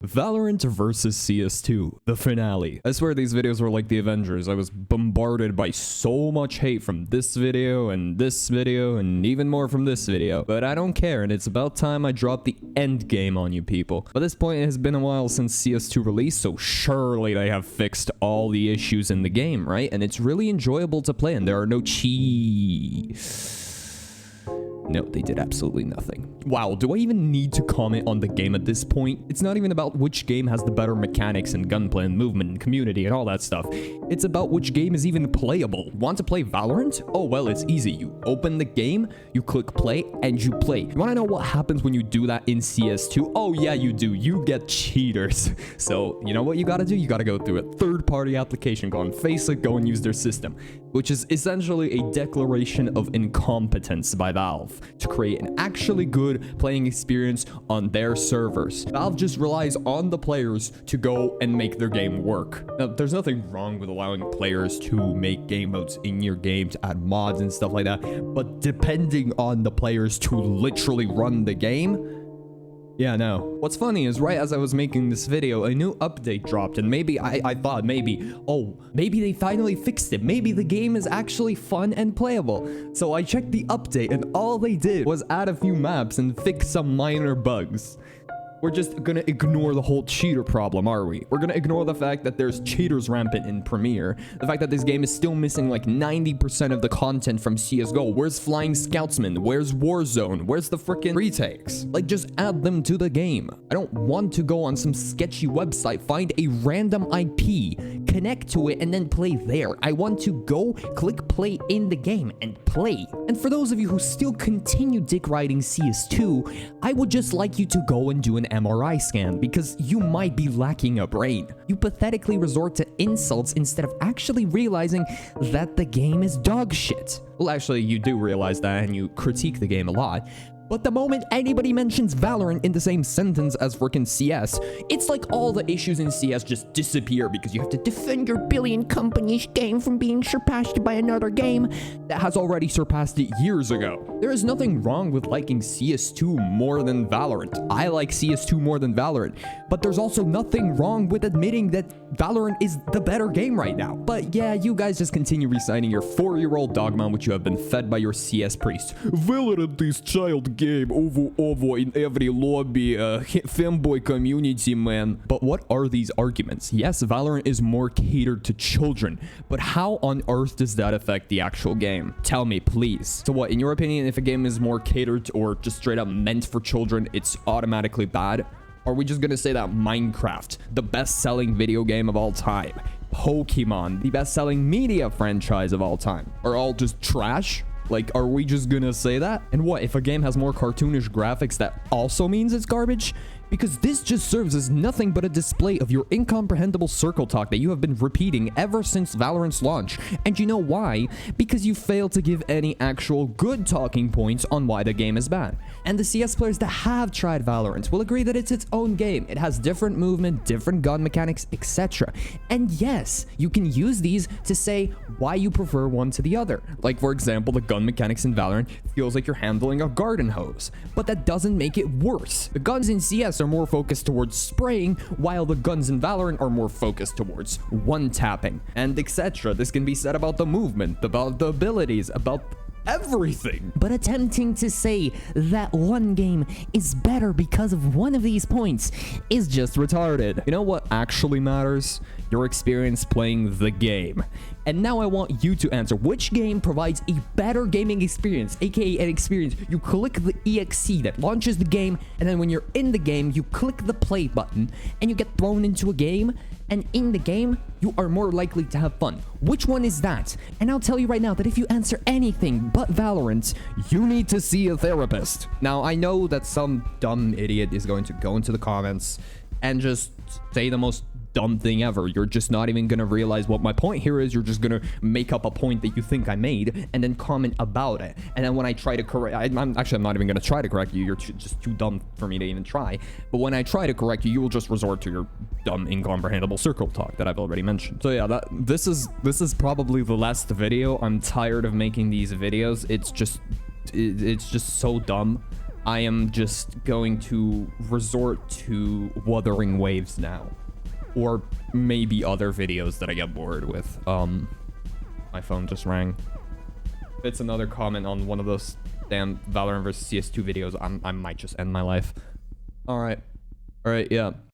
Valorant versus CS2, the finale. I swear these videos were like the Avengers. I was bombarded by so much hate from this video and even more from this video. But I don't care, and it's about time I drop the end game on you people. By this point, it has been a while since CS2 released, so surely they have fixed all the issues in the game, right? And it's really enjoyable to play, and there are no No, they did absolutely nothing. Wow, do I even need to comment on the game at this point? It's not even about which game has the better mechanics and gunplay and movement and community and all that stuff. It's about which game is even playable. Want to play Valorant? Oh, well, it's easy. You open the game, you click play, and you play. You want to know what happens when you do that in CS2? Oh, yeah, you do. You get cheaters. So, you know what you gotta do? You gotta go through a third-party application, go on Facebook, go and use their system, which is essentially a declaration of incompetence by Valve to create an actually good playing experience on their servers. Valve just relies on the players to go and make their game work. Now, there's nothing wrong with allowing players to make game modes in your game, to add mods and stuff like that, but depending on the players to literally run the game, yeah, no. What's funny is right as I was making this video, a new update dropped, and maybe I thought maybe they finally fixed it. Maybe the game is actually fun and playable. So I checked the update, and all they did was add a few maps and fix some minor bugs. We're just gonna ignore the whole cheater problem, are we? We're gonna ignore the fact that there's cheaters rampant in Premiere, the fact that this game is still missing like 90% of the content from CSGO. Where's Flying Scoutsman? Where's Warzone? Where's the frickin' retakes? Like, just add them to the game. I don't want to go on some sketchy website, find a random IP, connect to it, and then play there. I want to go, click play in the game, and play. And for those of you who still continue dick riding CS2, I would just like you to go and do an MRI scan, because you might be lacking a brain. You pathetically resort to insults instead of actually realizing that the game is dog shit. Well, actually, you do realize that, and you critique the game a lot. But the moment anybody mentions Valorant in the same sentence as frickin' CS, it's like all the issues in CS just disappear because you have to defend your billion company's game from being surpassed by another game that has already surpassed it years ago. There is nothing wrong with liking CS2 more than Valorant. I like CS2 more than Valorant, but there's also nothing wrong with admitting that Valorant is the better game right now. But yeah, you guys just continue reciting your 4-year-old dogma which you have been fed by your CS priest. Valorant is child game over in every lobby, femboy community, man. But what are these arguments? Yes, Valorant is more catered to children, but how on earth does that affect the actual game? Tell me, please. So what, in your opinion, if a game is more catered or just straight up meant for children, it's automatically bad? Are we just gonna say that Minecraft, the best-selling video game of all time, Pokemon, the best-selling media franchise of all time, are all just trash? Like, are we just gonna say that? And what, if a game has more cartoonish graphics, that also means it's garbage? Because this just serves as nothing but a display of your incomprehensible circle talk that you have been repeating ever since Valorant's launch. And you know why? Because you failed to give any actual good talking points on why the game is bad. And the CS players that have tried Valorant will agree that it's its own game. It has different movement, different gun mechanics, etc. And yes, you can use these to say why you prefer one to the other. Like, for example, the gun mechanics in Valorant feels like you're handling a garden hose. But that doesn't make it worse. The guns in CS are more focused towards spraying, while the guns in Valorant are more focused towards one-tapping, and etc. This can be said about the movement, about the abilities, about everything. But attempting to say that one game is better because of one of these points is just retarded. You know what actually matters? Your experience playing the game. And now I want you to answer which game provides a better gaming experience, aka an experience. You click the EXE that launches the game, and then when you're in the game, you click the play button, and you get thrown into a game, and in the game, you are more likely to have fun. Which one is that? And I'll tell you right now that if you answer anything but Valorant, you need to see a therapist. Now, I know that some dumb idiot is going to go into the comments and just say the most dumb thing ever. You're just not even gonna realize what my point here is. You're just gonna make up a point that you think I made and then comment about it. And then when I try to correct, I'm not even gonna try to correct you. You're just too dumb for me to even try. But when I try to correct you, you will just resort to your dumb, incomprehensible circle talk that I've already mentioned. So yeah, this is probably the last video. I'm tired of making these videos. It's just so dumb. I am just going to resort to Wuthering Waves now. Or maybe other videos that I get bored with. My phone just rang. If it's another comment on one of those damn Valorant versus CS2 videos, I might just end my life. Alright, yeah.